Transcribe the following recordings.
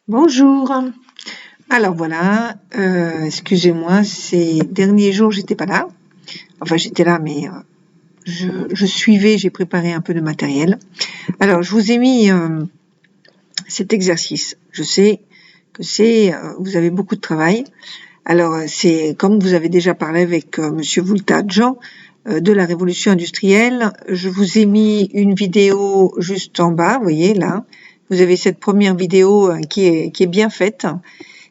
Bonjour. Alors voilà, excusez-moi, ces derniers jours, j'étais pas là. Enfin, j'étais là, mais je suivais, j'ai préparé un peu de matériel. Alors, je vous ai mis cet exercice. Je sais que vous avez beaucoup de travail. Alors, c'est comme vous avez déjà parlé avec Monsieur Voltaggio de la révolution industrielle. Je vous ai mis une vidéo juste en bas, vous voyez là. Vous avez cette première vidéo qui est bien faite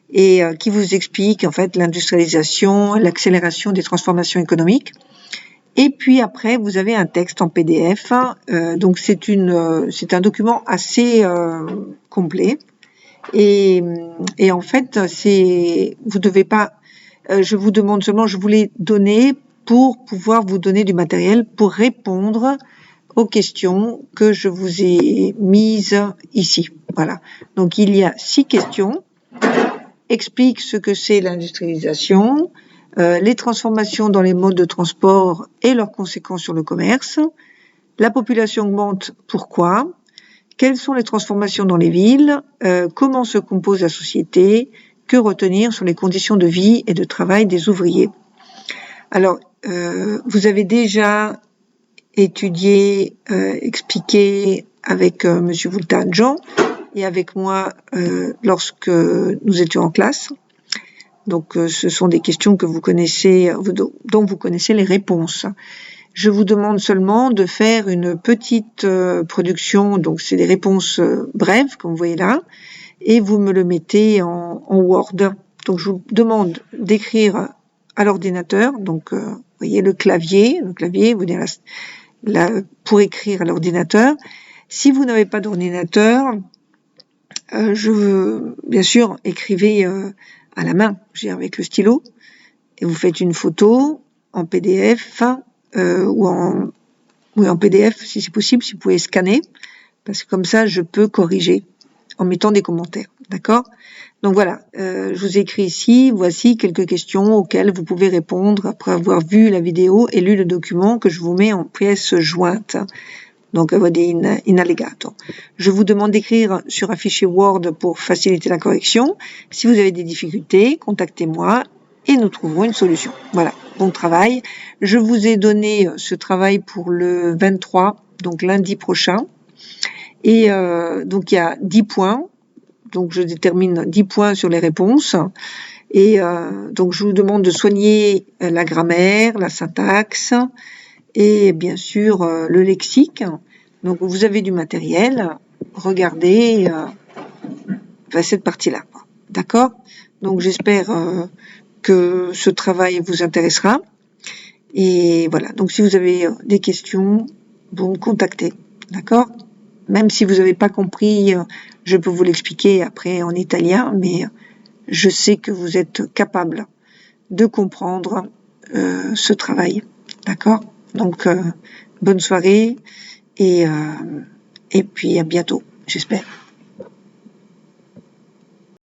et qui vous explique en fait l'industrialisation, l'accélération des transformations économiques. Et puis après, vous avez un texte en PDF. Donc c'est un document assez complet. Et en fait, vous devez pas. Je vous demande seulement, je vous l'ai donné pour pouvoir vous donner du matériel pour répondre aux questions que je vous ai mises ici. Voilà. Donc il y a 6 questions. Explique ce que c'est l'industrialisation, les transformations dans les modes de transport et leurs conséquences sur le commerce. La population augmente, pourquoi? Quelles sont les transformations dans les villes? Comment se compose la société? Que retenir sur les conditions de vie et de travail des ouvriers? Alors, vous avez déjà étudié, expliqué avec Monsieur Voltaggio et avec moi lorsque nous étions en classe. Donc, ce sont des questions que vous connaissez, dont vous connaissez les réponses. Je vous demande seulement de faire une petite production, donc c'est des réponses brèves, comme vous voyez là, et vous me le mettez en Word. Donc, je vous demande d'écrire à l'ordinateur, donc vous voyez le clavier, vous dites pour écrire à l'ordinateur. Si vous n'avez pas d'ordinateur, bien sûr, écrivez à la main, avec le stylo, et vous faites une photo en PDF ou en PDF si c'est possible, si vous pouvez scanner, parce que comme ça, je peux corriger en mettant des commentaires, d'accord? Donc voilà, je vous ai écrit ici, voici quelques questions auxquelles vous pouvez répondre après avoir vu la vidéo et lu le document que je vous mets en pièce jointe. Donc, in allegato. Je vous demande d'écrire sur un fichier Word pour faciliter la correction. Si vous avez des difficultés, contactez-moi et nous trouverons une solution. Voilà, bon travail. Je vous ai donné ce travail pour le 23, donc lundi prochain. Et donc, il y a 10 points. Donc, je détermine 10 points sur les réponses. Et donc, je vous demande de soigner la grammaire, la syntaxe, et bien sûr le lexique. Donc vous avez du matériel, regardez cette partie-là. D'accord? Donc j'espère que ce travail vous intéressera. Et voilà, donc si vous avez des questions, vous me contactez. D'accord? Même si vous n'avez pas compris, je peux vous l'expliquer après en italien, mais je sais que vous êtes capable de comprendre ce travail. D'accord? Donc, bonne soirée et puis à bientôt, j'espère.